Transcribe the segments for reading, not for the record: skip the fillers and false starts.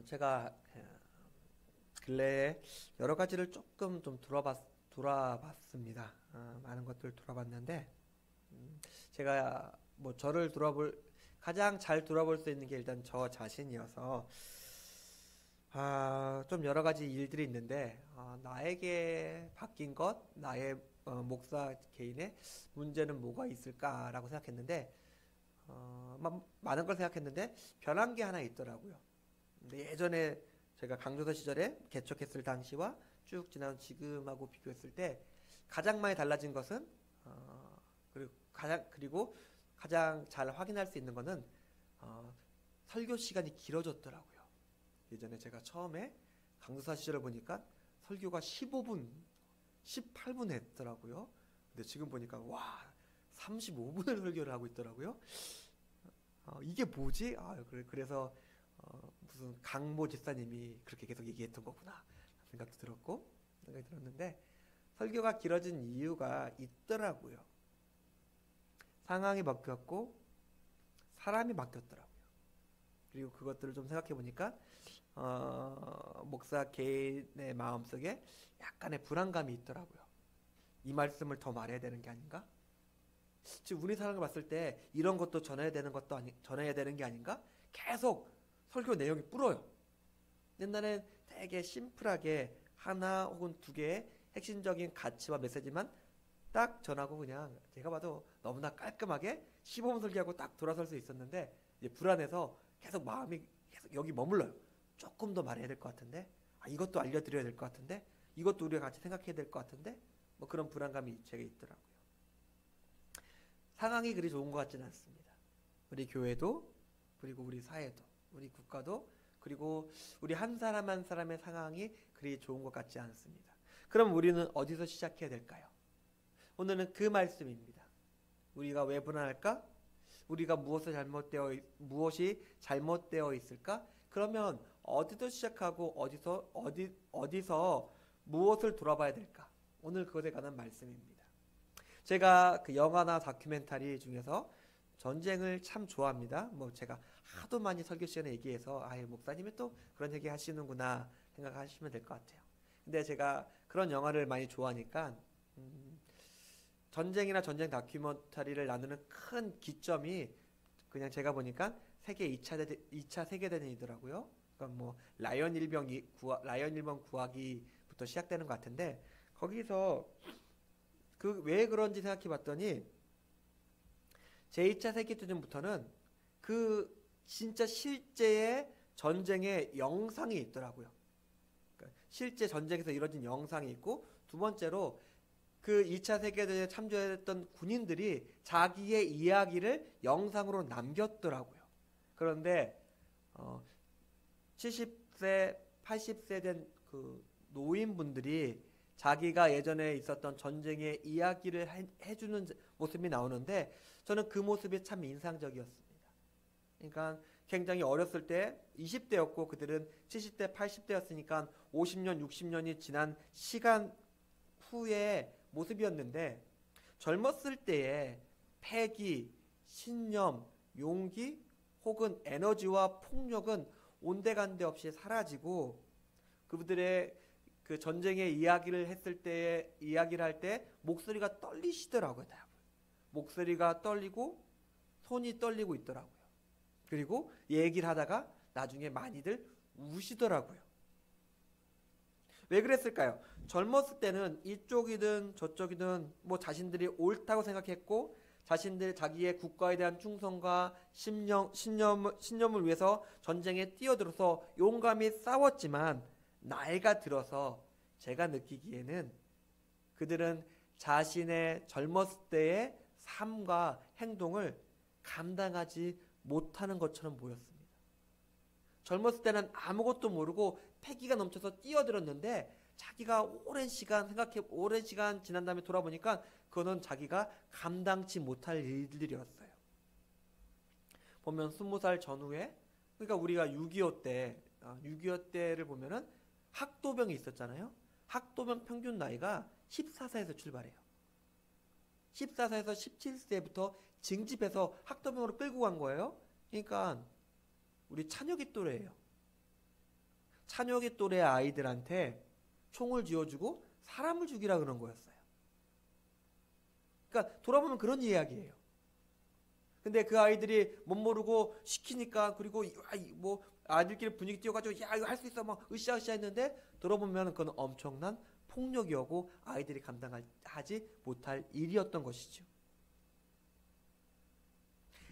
제가 근래에 여러 가지를 조금 좀 돌아봤습니다. 많은 것들 돌아봤는데, 제가 뭐 저를 가장 잘 돌아볼 수 있는 게 일단 저 자신이어서, 좀 여러 가지 일들이 있는데, 나에게 바뀐 것, 나의 목사 개인의 문제는 뭐가 있을까라고 생각했는데, 많은 걸 생각했는데, 변한 게 하나 있더라고요. 근데 예전에 제가 강조사 시절에 개척했을 당시와 쭉 지난 지금하고 비교했을 때 가장 많이 달라진 것은 그리고 가장 잘 확인할 수 있는 것은 설교 시간이 길어졌더라고요. 예전에 제가 처음에 강조사 시절을 보니까 설교가 15분, 18분 했더라고요. 근데 지금 보니까 와 35분을 설교를 하고 있더라고요. 이게 뭐지? 그래서 무슨 강모 집사님이 그렇게 계속 얘기했던 거구나 생각도 들었고 생각이 들었는데 설교가 길어진 이유가 있더라고요. 상황이 바뀌었고 사람이 바뀌었더라고요. 그리고 그것들을 좀 생각해 보니까 목사 개인의 마음속에 약간의 불안감이 있더라고요. 이 말씀을 더 말해야 되는 게 아닌가? 지금 우리 사람을 봤을 때 이런 것도 전해야 되는 게 아닌가? 계속 설교 내용이 불어요. 옛날엔 되게 심플하게 하나 혹은 두 개의 핵심적인 가치와 메시지만 딱 전하고 그냥 제가 봐도 너무나 깔끔하게 15분 설교하고 딱 돌아설 수 있었는데 이제 불안해서 계속 마음이 계속 여기 머물러요. 조금 더 말해야 될 것 같은데 이것도 알려드려야 될 것 같은데 이것도 우리가 같이 생각해야 될 것 같은데 뭐 그런 불안감이 제게 있더라고요. 상황이 그리 좋은 것 같지는 않습니다. 우리 교회도 그리고 우리 사회도 우리 국가도 그리고 우리 한 사람 한 사람의 상황이 그리 좋은 것 같지 않습니다. 그럼 우리는 어디서 시작해야 될까요? 오늘은 그 말씀입니다. 우리가 왜 불안할까? 우리가 무엇이 잘못되어 있을까? 그러면 어디서 시작하고 어디서 무엇을 돌아봐야 될까? 오늘 그것에 관한 말씀입니다. 제가 그 영화나 다큐멘터리 중에서 전쟁을 참 좋아합니다. 뭐 제가 하도 많이 설교 시간에 얘기해서 목사님이 또 그런 얘기 하시는구나 생각하시면 될 것 같아요. 근데 제가 그런 영화를 많이 좋아하니까 전쟁이나 전쟁 다큐멘터리를 나누는 큰 기점이 그냥 제가 보니까 세계 2차 세계대전이더라고요. 그러니까 뭐 라이언 일병 구하기부터 시작되는 것 같은데 거기서 왜 그런지 생각해 봤더니 제2차 세계대전부터는 그 진짜 실제의 전쟁의 영상이 있더라고요. 그러니까 실제 전쟁에서 이뤄진 영상이 있고 두 번째로 그 2차 세계대전에 참전했던 군인들이 자기의 이야기를 영상으로 남겼더라고요. 그런데 70세, 80세 된 그 노인분들이 자기가 예전에 있었던 전쟁의 이야기를 해주는 모습이 나오는데 저는 그 모습이 참 인상적이었습니다. 그러니까 굉장히 어렸을 때 20대였고 그들은 70대, 80대였으니까 50년, 60년이 지난 시간 후의 모습이었는데 젊었을 때의 패기, 신념, 용기 혹은 에너지와 폭력은 온데간데 없이 사라지고 그들의 그 전쟁의 이야기를 할 때 목소리가 떨리시더라고요. 목소리가 떨리고 손이 떨리고 있더라고요. 그리고 얘기를 하다가 나중에 많이들 우시더라고요. 왜 그랬을까요? 젊었을 때는 이쪽이든 저쪽이든 뭐 자신들이 옳다고 생각했고 자기의 국가에 대한 충성과 신념을 위해서 전쟁에 뛰어들어서 용감히 싸웠지만 나이가 들어서 제가 느끼기에는 그들은 자신의 젊었을 때의 삶과 행동을 감당하지 못하는 것처럼 보였습니다. 젊었을 때는 아무것도 모르고 패기가 넘쳐서 뛰어들었는데 자기가 오랜 시간 지난 다음에 돌아보니까 그거는 자기가 감당치 못할 일들이었어요. 보면 20살 전후에 그러니까 우리가 6.25 때를 보면은 학도병이 있었잖아요. 학도병 평균 나이가 14세에서 출발해요. 14세에서 17세부터 징집해서 학도병으로 끌고 간 거예요. 그러니까 우리 찬혁이 또래예요. 찬혁이 또래 아이들한테 총을 쥐어주고 사람을 죽이라 그런 거였어요. 그러니까 돌아보면 그런 이야기예요. 근데 그 아이들이 못 모르고 시키니까, 그리고 뭐 아이들끼리 분위기 띄워가지고 야 이거 할 수 있어 뭐 으쌰으쌰 했는데, 들어보면 그건 엄청난 폭력이었고 아이들이 감당하지 못할 일이었던 것이죠.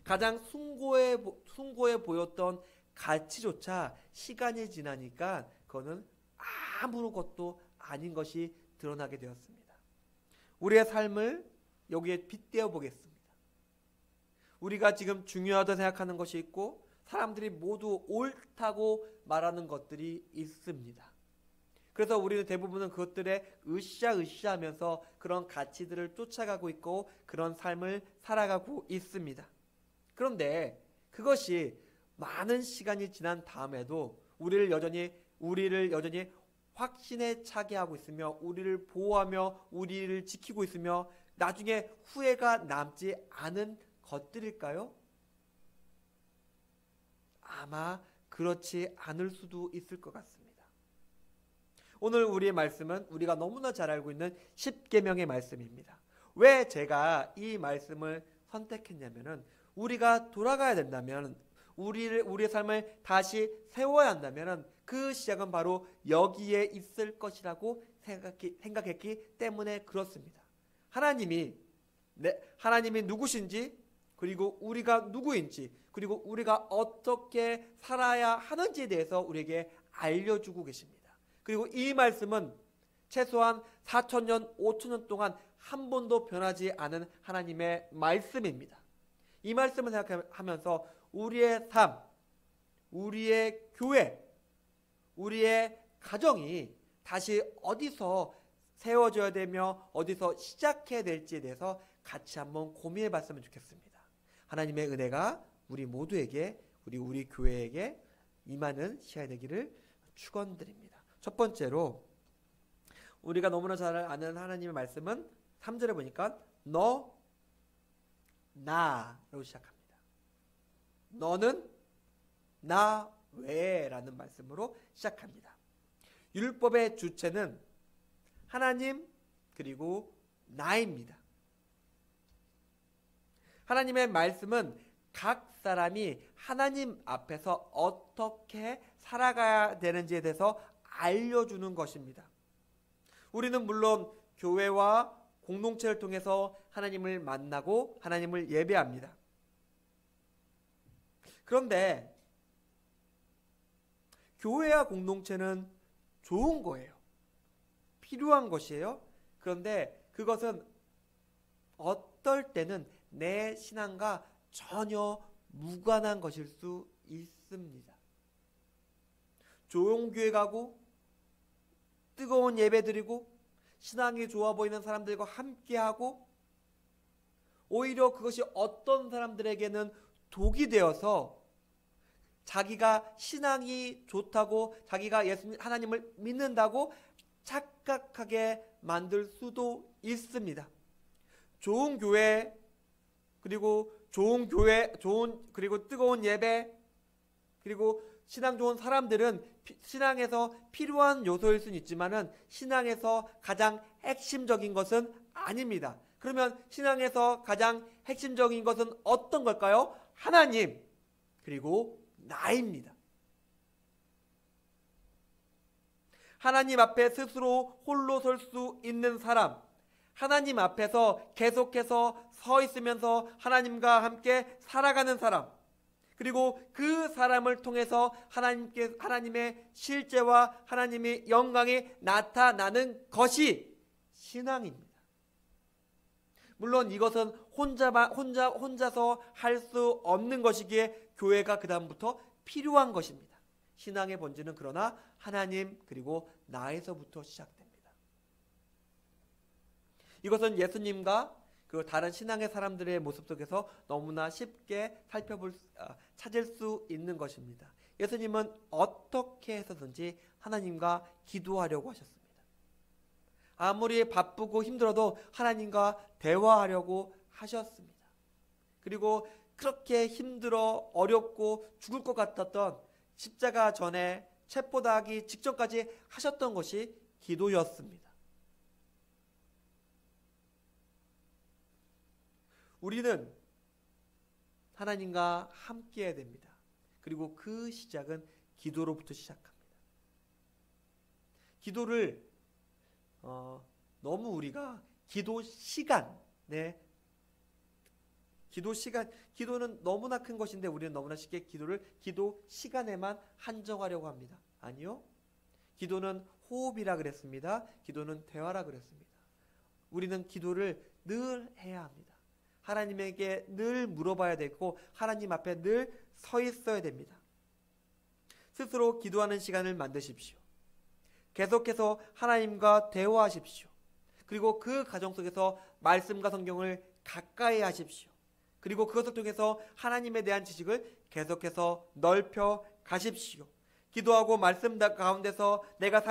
가장 숭고해 보였던 가치조차 시간이 지나니까 그거는 아무것도 아닌 것이 드러나게 되었습니다. 우리의 삶을 여기에 빗대어 보겠습니다. 우리가 지금 중요하다고 생각하는 것이 있고 사람들이 모두 옳다고 말하는 것들이 있습니다. 그래서 우리는 대부분은 그것들에 으쌰으쌰하면서 그런 가치들을 쫓아가고 있고 그런 삶을 살아가고 있습니다. 그런데 그것이 많은 시간이 지난 다음에도 우리를 여전히 확신에 차게 하고 있으며 우리를 보호하며 우리를 지키고 있으며 나중에 후회가 남지 않은 것들일까요? 아마 그렇지 않을 수도 있을 것 같습니다. 오늘 우리의 말씀은 우리가 너무나 잘 알고 있는 십계명의 말씀입니다. 왜 제가 이 말씀을 선택했냐면은, 우리가 돌아가야 된다면, 우리의 삶을 다시 세워야 한다면 그 시작은 바로 여기에 있을 것이라고 생각했기 때문에 그렇습니다. 하나님이 누구신지, 그리고 우리가 누구인지, 그리고 우리가 어떻게 살아야 하는지에 대해서 우리에게 알려주고 계십니다. 그리고 이 말씀은 최소한 4,000년, 5,000년 동안 한 번도 변하지 않은 하나님의 말씀입니다. 이 말씀을 생각하면서 우리의 삶, 우리의 교회, 우리의 가정이 다시 어디서 세워져야 되며 어디서 시작해야 될지에 대해서 같이 한번 고민해 봤으면 좋겠습니다. 하나님의 은혜가 우리 모두에게, 우리 교회에게 임하는 시간이 되기를 축원드립니다. 첫 번째로 우리가 너무나 잘 아는 하나님의 말씀은 3절에 보니까 너, 나로 시작합니다. 너는 나 외라는 말씀으로 시작합니다. 율법의 주체는 하나님 그리고 나입니다. 하나님의 말씀은 각 사람이 하나님 앞에서 어떻게 살아가야 되는지에 대해서 알려주는 것입니다. 우리는 물론 교회와 공동체를 통해서 하나님을 만나고 하나님을 예배합니다. 그런데 교회와 공동체는 좋은 거예요. 필요한 것이에요. 그런데 그것은 어떨 때는 내 신앙과 전혀 무관한 것일 수 있습니다. 좋은 교회 가고 뜨거운 예배 드리고 신앙이 좋아 보이는 사람들과 함께하고, 오히려 그것이 어떤 사람들에게는 독이 되어서 자기가 신앙이 좋다고, 자기가 하나님을 믿는다고 착각하게 만들 수도 있습니다. 좋은 교회, 그리고 그리고 뜨거운 예배, 그리고 신앙 좋은 사람들은 신앙에서 필요한 요소일 수는 있지만은 신앙에서 가장 핵심적인 것은 아닙니다. 그러면 신앙에서 가장 핵심적인 것은 어떤 걸까요? 하나님 그리고 나입니다. 하나님 앞에 스스로 홀로 설 수 있는 사람, 하나님 앞에서 계속해서 서 있으면서 하나님과 함께 살아가는 사람, 그리고 그 사람을 통해서 하나님의 실제와 하나님의 영광이 나타나는 것이 신앙입니다. 물론 이것은 혼자서 할 수 없는 것이기에 교회가 그 다음부터 필요한 것입니다. 신앙의 본질은 그러나 하나님 그리고 나에서부터 시작됩니다. 이것은 예수님과 그 다른 신앙의 사람들의 모습 속에서 너무나 쉽게 찾을 수 있는 것입니다. 예수님은 어떻게 해서든지 하나님과 기도하려고 하셨습니다. 아무리 바쁘고 힘들어도 하나님과 대화하려고 하셨습니다. 그리고 그렇게 힘들어 어렵고 죽을 것 같았던 십자가 전에 체포당하기 직전까지 하셨던 것이 기도였습니다. 우리는 하나님과 함께해야 됩니다. 그리고 그 시작은 기도로부터 시작합니다. 기도를 너무 우리가 기도 시간에 기도는 너무나 큰 것인데 우리는 너무나 쉽게 기도를 기도 시간에만 한정하려고 합니다. 아니요. 기도는 호흡이라 그랬습니다. 기도는 대화라 그랬습니다. 우리는 기도를 늘 해야 합니다. 하나님에게 늘 물어봐야 되고 하나님 앞에 늘 서 있어야 됩니다. 스스로 기도하는 시간을 만드십시오. 계속해서 하나님과 대화하십시오. 그리고 그 과정 속에서 말씀과 성경을 가까이 하십시오. 그리고 그것을 통해서 하나님에 대한 지식을 계속해서 넓혀 가십시오. 기도하고 말씀 가운데서 내가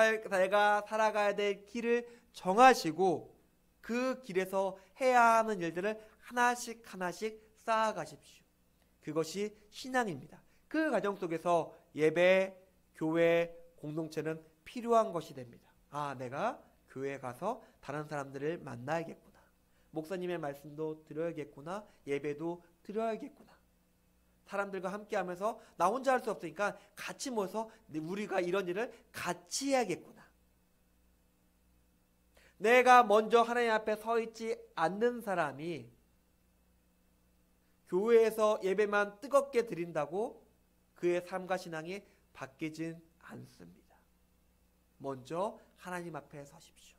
살아가야 될 길을 정하시고 그 길에서 해야 하는 일들을 하나씩 쌓아가십시오. 그것이 신앙입니다. 그 과정 속에서 예배, 교회, 공동체는 필요한 것이 됩니다. 내가 교회에 가서 다른 사람들을 만나야겠구나. 목사님의 말씀도 들어야겠구나. 예배도 드려야겠구나. 사람들과 함께하면서 나 혼자 할 수 없으니까 같이 모여서 우리가 이런 일을 같이 해야겠구나. 내가 먼저 하나님 앞에 서 있지 않는 사람이 교회에서 예배만 뜨겁게 드린다고 그의 삶과 신앙이 바뀌진 않습니다. 먼저 하나님 앞에 서십시오.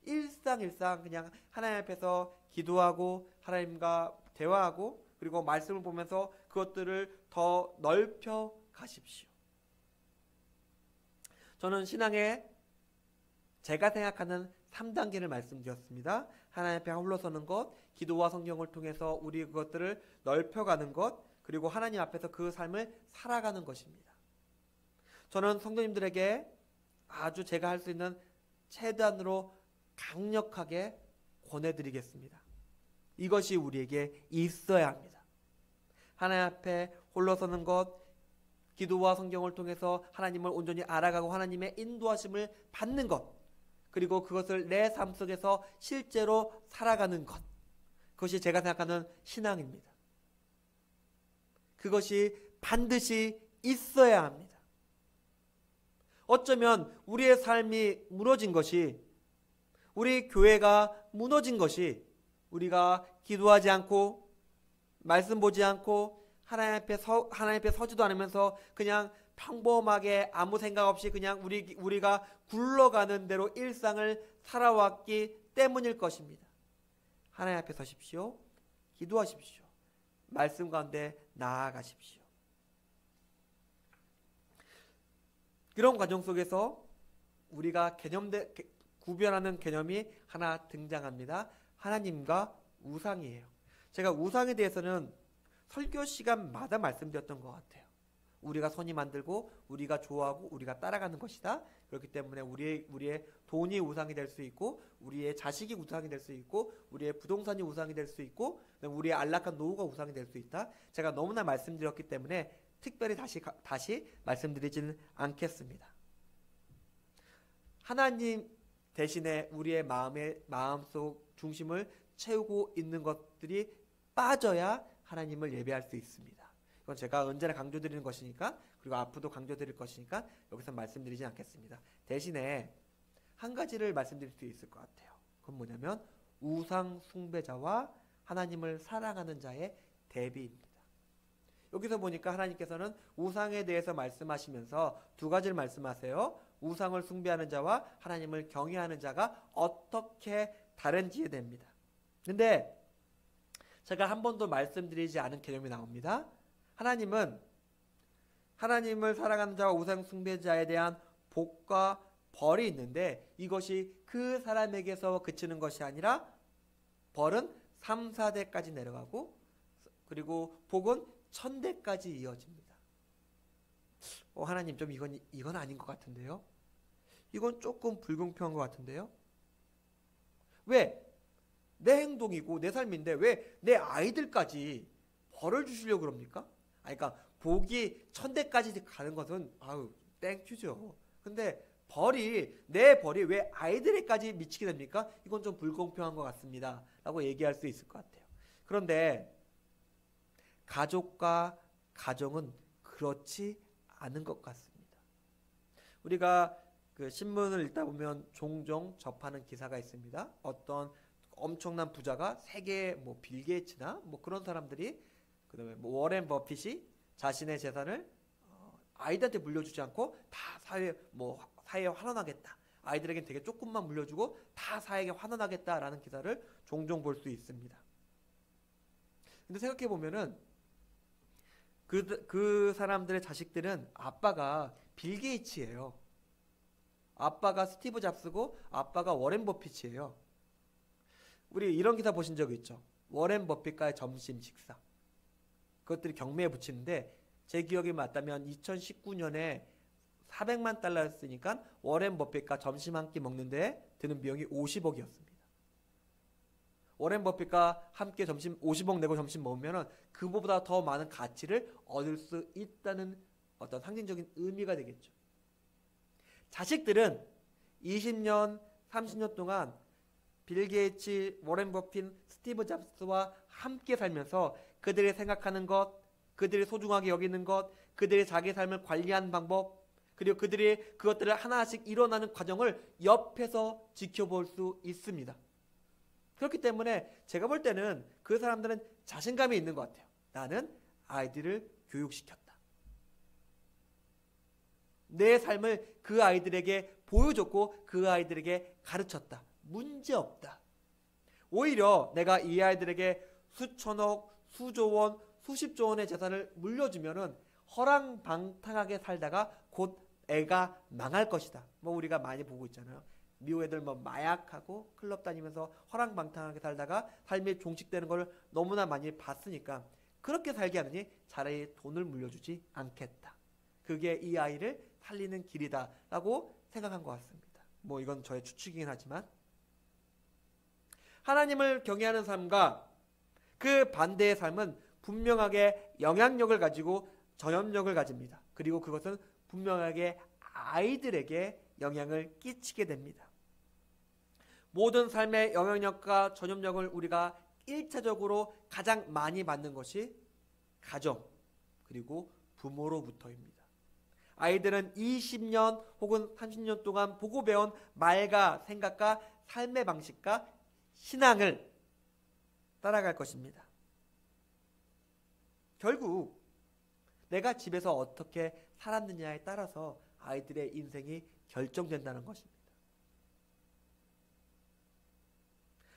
일상 그냥 하나님 앞에서 기도하고 하나님과 대화하고 그리고 말씀을 보면서 그것들을 더 넓혀 가십시오. 저는 신앙에 제가 생각하는 3단계를 말씀드렸습니다. 하나님 앞에 홀로 서는 것, 기도와 성경을 통해서 우리 그것들을 넓혀가는 것, 그리고 하나님 앞에서 그 삶을 살아가는 것입니다. 저는 성도님들에게 아주 제가 할 수 있는 최대한으로 강력하게 권해드리겠습니다. 이것이 우리에게 있어야 합니다. 하나님 앞에 홀로 서는 것, 기도와 성경을 통해서 하나님을 온전히 알아가고 하나님의 인도하심을 받는 것, 그리고 그것을 내 삶 속에서 실제로 살아가는 것, 그것이 제가 생각하는 신앙입니다. 그것이 반드시 있어야 합니다. 어쩌면 우리의 삶이 무너진 것이, 우리 교회가 무너진 것이 우리가 기도하지 않고 말씀 보지 않고 하나님 앞에 서지도 않으면서 그냥 평범하게 아무 생각 없이 그냥 우리가 굴러가는 대로 일상을 살아왔기 때문일 것입니다. 하나님 앞에 서십시오. 기도하십시오. 말씀 가운데 나아가십시오. 그런 과정 속에서 우리가 구별하는 개념이 하나 등장합니다. 하나님과 우상이에요. 제가 우상에 대해서는 설교 시간마다 말씀드렸던 것 같아요. 우리가 손이 만들고 우리가 좋아하고 우리가 따라가는 것이다. 그렇기 때문에 우리의 돈이 우상이 될 수 있고 우리의 자식이 우상이 될 수 있고 우리의 부동산이 우상이 될 수 있고 우리의 안락한 노후가 우상이 될 수 있다. 제가 너무나 말씀드렸기 때문에 특별히 다시 말씀드리지는 않겠습니다. 하나님 대신에 우리의 마음속 중심을 채우고 있는 것들이 빠져야 하나님을 예배할 수 있습니다. 이건 제가 언제나 강조드리는 것이니까, 그리고 앞으로도 강조드릴 것이니까 여기서 말씀드리지 않겠습니다. 대신에 한 가지를 말씀드릴 수 있을 것 같아요. 그건 뭐냐면 우상 숭배자와 하나님을 사랑하는 자의 대비입니다. 여기서 보니까 하나님께서는 우상에 대해서 말씀하시면서 두 가지를 말씀하세요. 우상을 숭배하는 자와 하나님을 경외하는 자가 어떻게 다른지에 대입니다. 근데 제가 한 번도 말씀드리지 않은 개념이 나옵니다. 하나님은 하나님을 사랑하는 자와 우상 숭배자에 대한 복과 벌이 있는데 이것이 그 사람에게서 그치는 것이 아니라 벌은 3, 4대까지 내려가고 그리고 복은 1000대까지 이어집니다. 하나님 좀 이건 아닌 것 같은데요. 이건 조금 불공평한 것 같은데요. 왜? 내 행동이고 내 삶인데 왜 내 아이들까지 벌을 주시려고 그럽니까? 그러니까 복이 1000대까지 가는 것은 땡큐죠. 근데 내 벌이 왜 아이들에게까지 미치게 됩니까? 이건 좀 불공평한 것 같습니다. 라고 얘기할 수 있을 것 같아요. 그런데 가족과 가정은 그렇지 않은 것 같습니다. 우리가 그 신문을 읽다 보면 종종 접하는 기사가 있습니다. 어떤 엄청난 부자가 세계 빌 게이츠나 그런 사람들이, 그다음에 워렌 버핏이 자신의 재산을 아이들한테 물려주지 않고 다 사회에 환원하겠다. 아이들에겐 되게 조금만 물려주고 다 사회에 환원하겠다라는 기사를 종종 볼 수 있습니다. 근데 생각해 보면은 그 사람들의 자식들은 아빠가 빌 게이츠예요. 아빠가 스티브 잡스고 아빠가 워렌 버핏이에요. 우리 이런 기사 보신 적 있죠? 워렌 버핏과의 점심 식사. 그것들이 경매에 붙이는데 제 기억이 맞다면 2019년에 400만 달러였으니까 워렌 버핏과 점심 한 끼 먹는데 드는 비용이 50억이었습니다. 워렌 버핏과 함께 50억 내고 점심 먹으면 그보다 더 많은 가치를 얻을 수 있다는 어떤 상징적인 의미가 되겠죠. 자식들은 20년, 30년 동안 빌 게이츠, 워렌 버핏, 스티브 잡스와 함께 살면서 그들이 생각하는 것, 그들이 소중하게 여기는 것, 그들의 자기 삶을 관리하는 방법, 그리고 그들이 그것들을 하나씩 일어나는 과정을 옆에서 지켜볼 수 있습니다. 그렇기 때문에 제가 볼 때는 그 사람들은 자신감이 있는 것 같아요. 나는 아이들을 교육시켰다. 내 삶을 그 아이들에게 보여줬고 그 아이들에게 가르쳤다. 문제없다. 오히려 내가 이 아이들에게 수천억, 수조원, 수십조 원의 재산을 물려주면은 허랑방탕하게 살다가 곧 애가 망할 것이다. 우리가 많이 보고 있잖아요. 미국 애들 마약하고 클럽 다니면서 허랑방탕하게 살다가 삶이 종식되는 걸 너무나 많이 봤으니까 그렇게 살게 하느니 차라리 돈을 물려주지 않겠다. 그게 이 아이를 살리는 길이다 라고 생각한 것 같습니다. 이건 저의 추측이긴 하지만 하나님을 경외하는 삶과 그 반대의 삶은 분명하게 영향력을 가지고 전염력을 가집니다. 그리고 그것은 분명하게 아이들에게 영향을 끼치게 됩니다. 모든 삶의 영향력과 전염력을 우리가 1차적으로 가장 많이 받는 것이 가정 그리고 부모로부터입니다. 아이들은 20년 혹은 30년 동안 보고 배운 말과 생각과 삶의 방식과 신앙을 따라갈 것입니다. 결국 내가 집에서 어떻게 살았느냐에 따라서 아이들의 인생이 결정된다는 것입니다.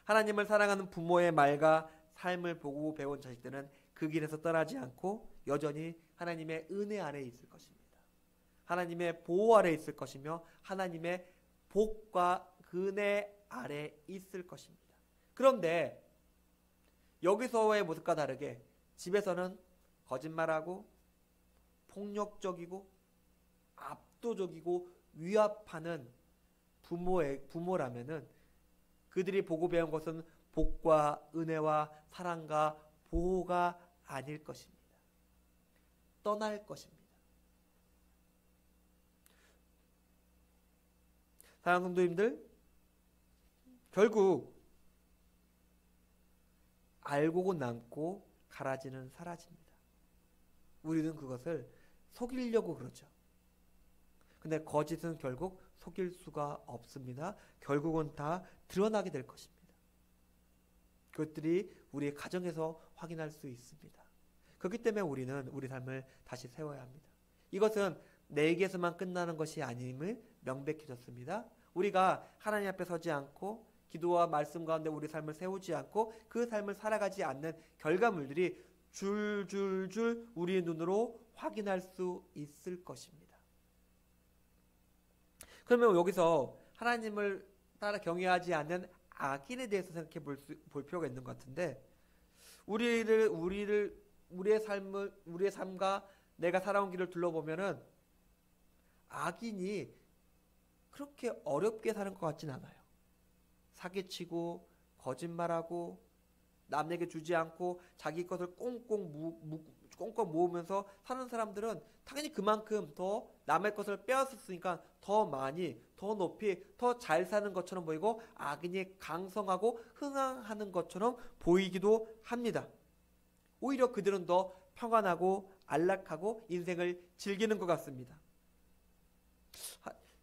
하나님을 사랑하는 부모의 말과 삶을 보고 배운 자식들은 그 길에서 떠나지 않고 여전히 하나님의 은혜 아래에 있을 것입니다. 하나님의 보호 아래에 있을 것이며 하나님의 복과 은혜 아래에 있을 것입니다. 그런데 여기서의 모습과 다르게 집에서는 거짓말하고 폭력적이고 압도적이고 위압하는 부모라면은 그들이 보고 배운 것은 복과 은혜와 사랑과 보호가 아닐 것입니다. 떠날 것입니다. 사랑하는 성도님들, 결국 알고고 남고 가라지는 사라집니다. 우리는 그것을 속이려고 그러죠. 근데 거짓은 결국 속일 수가 없습니다. 결국은 다 드러나게 될 것입니다. 그것들이 우리의 가정에서 확인할 수 있습니다. 그렇기 때문에 우리는 우리 삶을 다시 세워야 합니다. 이것은 내게서만 끝나는 것이 아님을 명백해졌습니다. 우리가 하나님 앞에 서지 않고 기도와 말씀 가운데 우리 삶을 세우지 않고 그 삶을 살아가지 않는 결과물들이 줄줄줄 우리의 눈으로 확인할 수 있을 것입니다. 그러면 여기서 하나님을 따라 경외하지 않는 악인에 대해서 생각해 볼 필요가 있는 것 같은데, 우리의 삶과 내가 살아온 길을 둘러보면은 악인이 그렇게 어렵게 사는 것 같진 않아요. 사기치고 거짓말하고 남에게 주지 않고 자기 것을 꽁꽁 꽁꽁 모으면서 사는 사람들은 당연히 그만큼 더 남의 것을 빼앗았으니까 더 많이, 더 높이, 더 잘 사는 것처럼 보이고 악인이 강성하고 흥황하는 것처럼 보이기도 합니다. 오히려 그들은 더 평안하고 안락하고 인생을 즐기는 것 같습니다.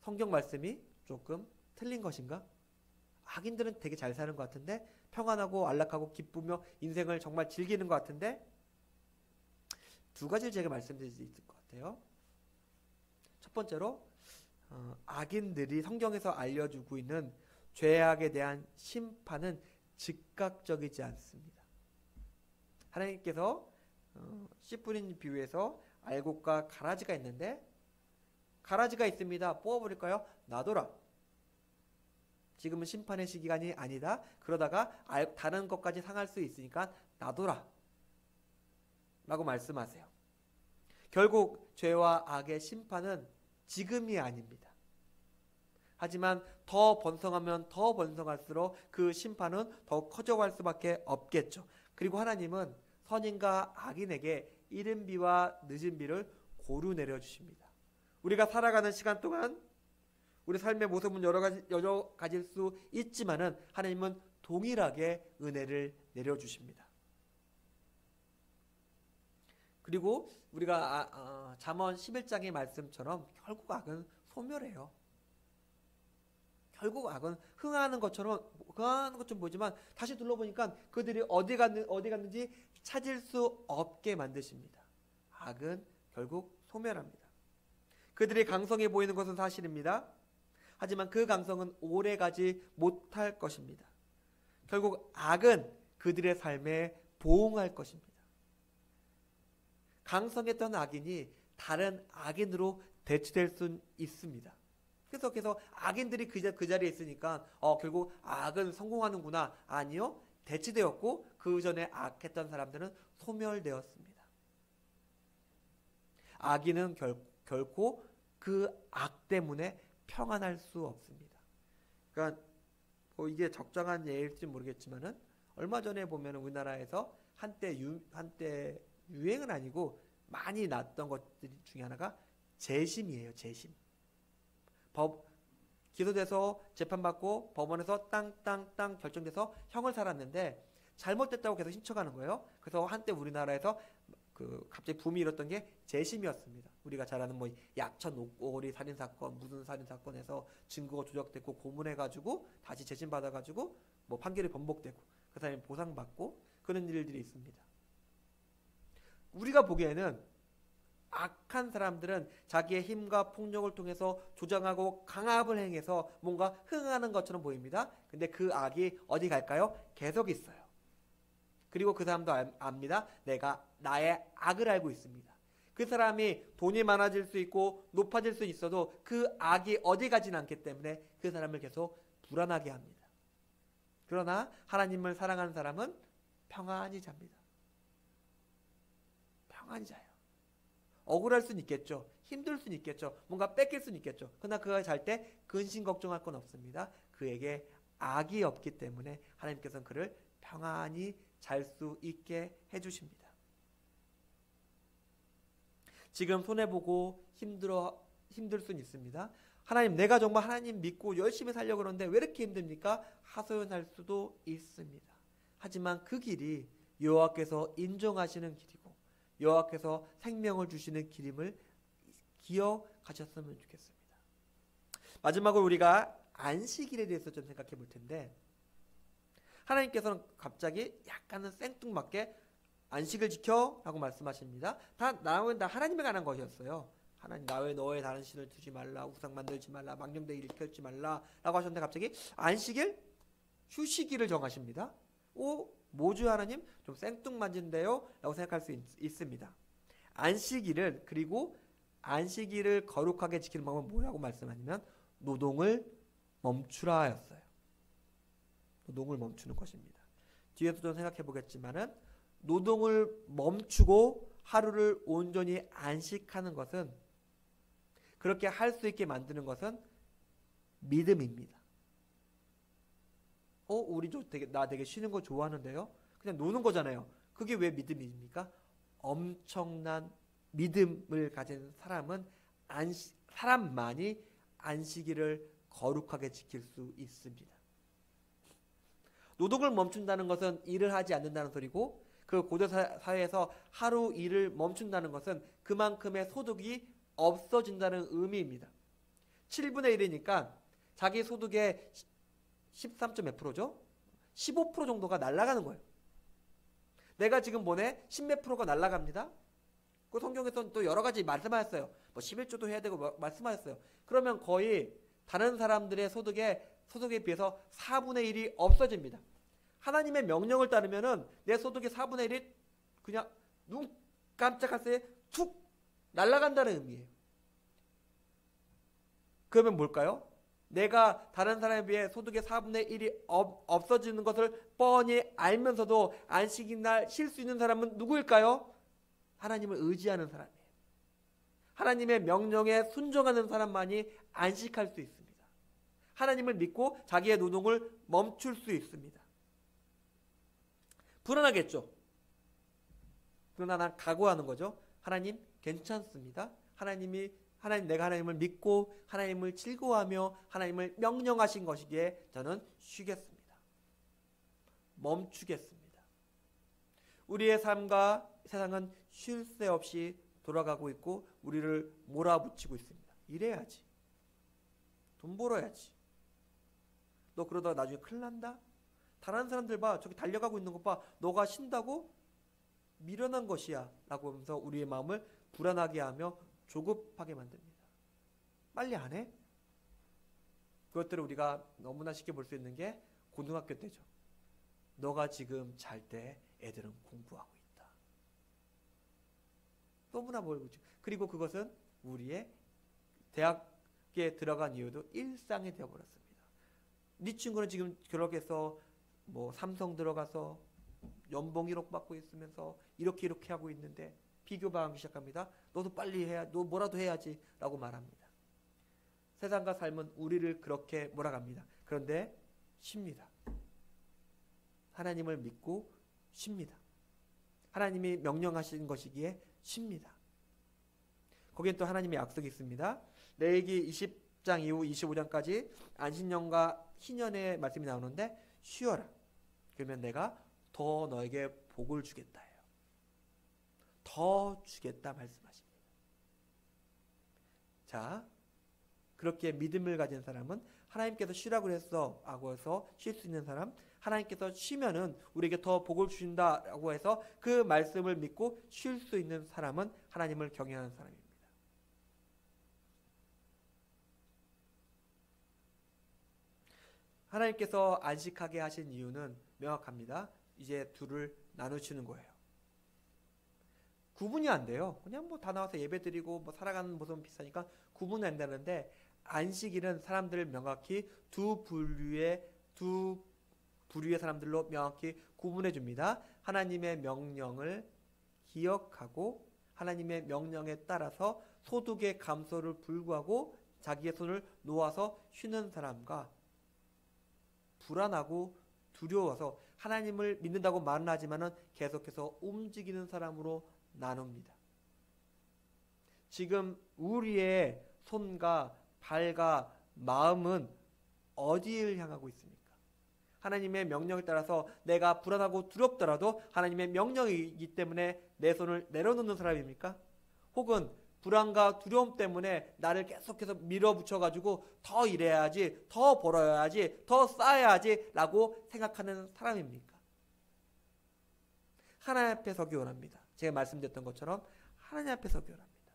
성경 말씀이 조금 틀린 것인가? 악인들은 되게 잘 사는 것 같은데, 평안하고 안락하고 기쁘며 인생을 정말 즐기는 것 같은데, 두 가지를 제가 말씀드릴 수 있을 것 같아요. 첫 번째로 악인들이 성경에서 알려주고 있는 죄악에 대한 심판은 즉각적이지 않습니다. 하나님께서 씨 뿌린 비유에서 알곡과 가라지가 있는데, 가라지가 있습니다. 뽑아버릴까요? 놔둬라. 지금은 심판의 시기간이 아니다. 그러다가 다른 것까지 상할 수 있으니까 놔둬라 라고 말씀하세요. 결국 죄와 악의 심판은 지금이 아닙니다. 하지만 더 번성하면 더 번성할수록 그 심판은 더 커져갈 수밖에 없겠죠. 그리고 하나님은 선인과 악인에게 이른 비와 늦은 비를 고루 내려주십니다. 우리가 살아가는 시간 동안 우리 삶의 모습은 여러 가지일 수 있지만은 하나님은 동일하게 은혜를 내려주십니다. 그리고 우리가 잠언 11장의 말씀처럼 결국 악은 소멸해요. 결국 악은 흥하는 것처럼 보지만 다시 둘러보니까 그들이 어디 갔는지 찾을 수 없게 만드십니다. 악은 결국 소멸합니다. 그들이 강성해 보이는 것은 사실입니다. 하지만 그 강성은 오래가지 못할 것입니다. 결국 악은 그들의 삶에 보응할 것입니다. 강성했던 악인이 다른 악인으로 대치될 수 있습니다. 그래서 악인들이 그 자리에 있으니까 결국 악은 성공하는구나. 아니요. 대치되었고 그 전에 악했던 사람들은 소멸되었습니다. 악인은 결코 그 악 때문에 평안할 수 없습니다. 그러니까 이게 적정한 예일지 모르겠지만은 얼마 전에 보면 우리나라에서 한때 유행은 아니고 많이 났던 것들 중에 하나가 재심이에요. 재심. 기소돼서 재판받고 법원에서 땅 결정돼서 형을 살았는데 잘못됐다고 계속 신청하는 거예요. 그래서 한때 우리나라에서 갑자기 붐이 일었던 게 재심이었습니다. 우리가 잘 아는 약천 옥고리 살인사건, 무슨 살인사건에서 증거가 조작됐고 고문해가지고 다시 재심받아가지고 판결이 번복되고 그 사람이 보상받고 그런 일들이 있습니다. 우리가 보기에는 악한 사람들은 자기의 힘과 폭력을 통해서 조장하고 강압을 행해서 뭔가 흥하는 것처럼 보입니다. 근데 그 악이 어디 갈까요? 계속 있어요. 그리고 그 사람도 압니다. 내가 나의 악을 알고 있습니다. 그 사람이 돈이 많아질 수 있고 높아질 수 있어도 그 악이 어디 가진 않기 때문에 그 사람을 계속 불안하게 합니다. 그러나 하나님을 사랑하는 사람은 평안히 잡니다. 평안히 자요. 억울할 수는 있겠죠. 힘들 수는 있겠죠. 뭔가 뺏길 수는 있겠죠. 그러나 그가 잘 때 근심 걱정할 건 없습니다. 그에게 악이 없기 때문에 하나님께서는 그를 평안히 잘 수 있게 해주십니다. 지금 손해보고 힘들 수는 있습니다. 하나님, 내가 정말 하나님 믿고 열심히 살려고 그러는데 왜 이렇게 힘듭니까? 하소연할 수도 있습니다. 하지만 그 길이 여호와께서 인정하시는 길이고 여호와께서 생명을 주시는 길임을 기억하셨으면 좋겠습니다. 마지막으로 우리가 안식일에 대해서 좀 생각해 볼 텐데, 하나님께서는 갑자기 약간은 생뚱맞게 안식을 지켜 라고 말씀하십니다. 다 하나님에 관한 것이었어요. 하나님, 나 외에 너의 다른 신을 두지 말라, 우상 만들지 말라, 망령되이 일컬지 말라 라고 하셨는데 갑자기 안식일, 휴식일을 정하십니다. 뭐죠 하나님? 좀 생뚱맞은데요? 라고 생각할 수 있습니다. 안식일은, 그리고 안식일을 거룩하게 지키는 방법은 뭐라고 말씀하냐면 노동을 멈추라 하였어요. 노동을 멈추는 것입니다. 뒤에서 좀 생각해 보겠지만은 노동을 멈추고 하루를 온전히 안식하는 것은, 그렇게 할 수 있게 만드는 것은 믿음입니다. 나 되게 쉬는 거 좋아하는데요? 그냥 노는 거잖아요. 그게 왜 믿음입니까? 엄청난 믿음을 가진 사람만이 안식일을 거룩하게 지킬 수 있습니다. 노동을 멈춘다는 것은 일을 하지 않는다는 소리고, 그 고대 사회에서 하루 일을 멈춘다는 것은 그만큼의 소득이 없어진다는 의미입니다. 7분의 1이니까 자기 소득의 13.몇%죠? 15% 정도가 날아가는 거예요. 내가 지금 보내 10몇 프로가 날아갑니다. 그 성경에서는 또 여러 가지 말씀하셨어요. 뭐 11조도 해야 되고 말씀하셨어요. 그러면 거의 다른 사람들의 소득에 비해서 4분의 1이 없어집니다. 하나님의 명령을 따르면은 내 소득의 4분의 1이 그냥 눈 깜짝할 새에 툭 날아간다는 의미예요. 그러면 뭘까요? 내가 다른 사람에 비해 소득의 4분의 1이 없어지는 것을 뻔히 알면서도 안식일 날 쉴 수 있는 사람은 누구일까요? 하나님을 의지하는 사람이에요. 하나님의 명령에 순종하는 사람만이 안식할 수 있습니다. 하나님을 믿고 자기의 노동을 멈출 수 있습니다. 불안하겠죠? 그러나 난 각오하는 거죠. 하나님 괜찮습니다. 내가 하나님을 믿고 하나님을 즐거워하며 하나님을 명령하신 것이기에 저는 쉬겠습니다. 멈추겠습니다. 우리의 삶과 세상은 쉴 새 없이 돌아가고 있고 우리를 몰아붙이고 있습니다. 일해야지. 돈 벌어야지. 너 그러다가 나중에 큰일 난다? 다른 사람들 봐. 저기 달려가고 있는 것 봐. 너가 쉰다고? 미련한 것이야. 라고 하면서 우리의 마음을 불안하게 하며 조급하게 만듭니다. 빨리 안 해? 그것들을 우리가 너무나 쉽게 볼 수 있는 게 고등학교 때죠. 너가 지금 잘 때 애들은 공부하고 있다. 너무나 멀죠. 그리고 그것은 우리의 대학에 들어간 이유도 일상이 되어버렸습니다. 네 친구는 지금 졸업해서 뭐 삼성 들어가서 연봉 1억 받고 있으면서 이렇게 하고 있는데 비교하기 시작합니다. 너도 빨리 해야, 너 뭐라도 해야지 라고 말합니다. 세상과 삶은 우리를 그렇게 몰아갑니다. 그런데 쉽니다. 하나님을 믿고 쉽니다. 하나님이 명령하신 것이기에 쉽니다. 거기엔 또 하나님의 약속이 있습니다. 레위기 20장 이후 25장까지 안식년과 희년의 말씀이 나오는데 쉬어라. 그러면 내가 더 너에게 복을 주겠다 해요. 더 주겠다 말씀하십니다. 자, 그렇게 믿음을 가진 사람은 하나님께서 쉬라고 했어 라고 해서 쉴 수 있는 사람, 하나님께서 쉬면은 우리에게 더 복을 주신다라고 해서 그 말씀을 믿고 쉴 수 있는 사람은 하나님을 경외하는 사람입니다. 하나님께서 안식하게 하신 이유는 명확합니다. 이제 둘을 나누시는 거예요. 구분이 안 돼요. 그냥 뭐 다 나와서 예배드리고 뭐 살아가는 모습은 비슷하니까 구분이 안 되는데, 안식일은 사람들을 명확히 두 부류의 사람들로 명확히 구분해 줍니다. 하나님의 명령을 기억하고 하나님의 명령에 따라서 소득의 감소를 불구하고 자기의 손을 놓아서 쉬는 사람과 불안하고 두려워서 하나님을 믿는다고 말은 하지만은 계속해서 움직이는 사람으로 나눕니다. 지금 우리의 손과 발과 마음은 어디를 향하고 있습니까? 하나님의 명령에 따라서 내가 불안하고 두렵더라도 하나님의 명령이기 때문에 내 손을 내려놓는 사람입니까? 혹은 불안과 두려움 때문에 나를 계속해서 밀어붙여가지고 더 일해야지, 더 벌어야지, 더 쌓아야지 라고 생각하는 사람입니까? 하나님 앞에 서기 원합니다. 제가 말씀드렸던 것처럼 하나님 앞에 서기 원합니다.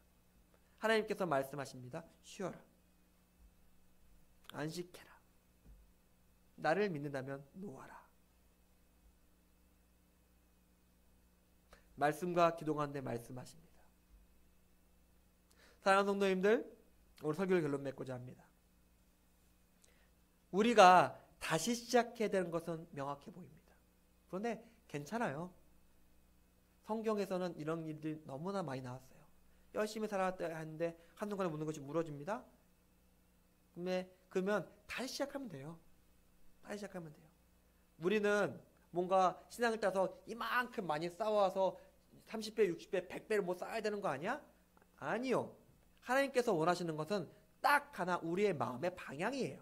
하나님께서 말씀하십니다. 쉬어라. 안식해라. 나를 믿는다면 놓아라. 말씀과 기도 가운데 말씀하십니다. 사랑하는 성도님들, 오늘 설교를 결론 맺고자 합니다. 우리가 다시 시작해야 되는 것은 명확해 보입니다. 그런데 괜찮아요. 성경에서는 이런 일들이 너무나 많이 나왔어요. 열심히 살아왔다 하는데 한순간에 모든 것이 무너집니다. 그러면 다시 시작하면 돼요. 다시 시작하면 돼요. 우리는 뭔가 신앙을 따서 이만큼 많이 싸워서 30배, 60배, 100배를 뭐 쌓아야 되는 거 아니야? 아니요. 하나님께서 원하시는 것은 딱 하나, 우리의 마음의 방향이에요.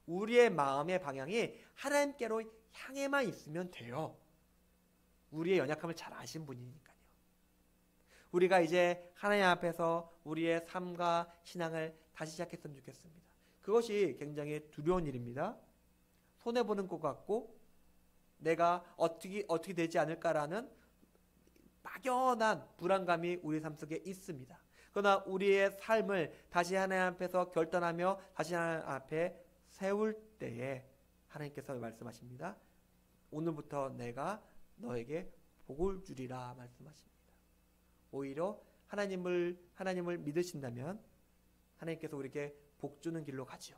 우리의 마음의 방향이 하나님께로 향해만 있으면 돼요. 우리의 연약함을 잘 아신 분이니까요. 우리가 이제 하나님 앞에서 우리의 삶과 신앙을 다시 시작했으면 좋겠습니다. 그것이 굉장히 두려운 일입니다. 손해보는 것 같고 내가 어떻게 되지 않을까라는 막연한 불안감이 우리 삶 속에 있습니다. 그러나 우리의 삶을 다시 하나님 앞에서 결단하며 다시 하나님 앞에 세울 때에 하나님께서 말씀하십니다. 오늘부터 내가 너에게 복을 주리라 말씀하십니다. 오히려 하나님을 믿으신다면 하나님께서 우리에게 복 주는 길로 가지요.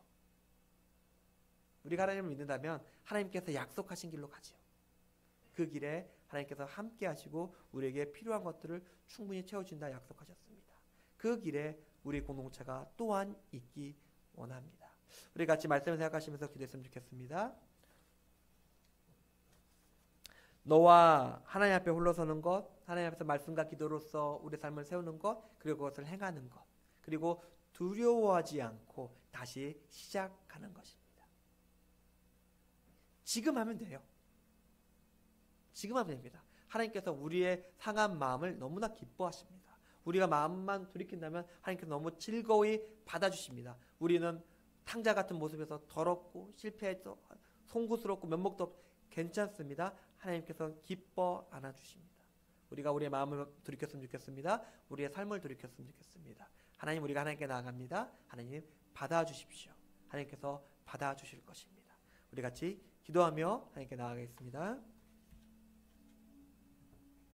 우리가 하나님을 믿는다면 하나님께서 약속하신 길로 가지요. 그 길에 하나님께서 함께 하시고 우리에게 필요한 것들을 충분히 채워준다 약속하셨습니다. 그 길에 우리 공동체가 또한 있기 원합니다. 우리 같이 말씀을 생각하시면서 기도했으면 좋겠습니다. 너와 하나님 앞에 홀로 서는 것, 하나님 앞에서 말씀과 기도로서 우리 삶을 세우는 것, 그리고 그것을 행하는 것, 그리고 두려워하지 않고 다시 시작하는 것입니다. 지금 하면 돼요. 지금 하면 됩니다. 하나님께서 우리의 상한 마음을 너무나 기뻐하십니다. 우리가 마음만 돌이킨다면 하나님께서 너무 즐거이 받아주십니다. 우리는 탕자 같은 모습에서 더럽고 실패해서 송구스럽고 면목도 없고 괜찮습니다. 하나님께서 기뻐 안아주십니다. 우리가 우리의 마음을 돌이켰으면 좋겠습니다. 우리의 삶을 돌이켰으면 좋겠습니다. 하나님, 우리가 하나님께 나아갑니다. 하나님 받아주십시오. 하나님께서 받아주실 것입니다. 우리 같이 기도하며 하나님께 나아가겠습니다.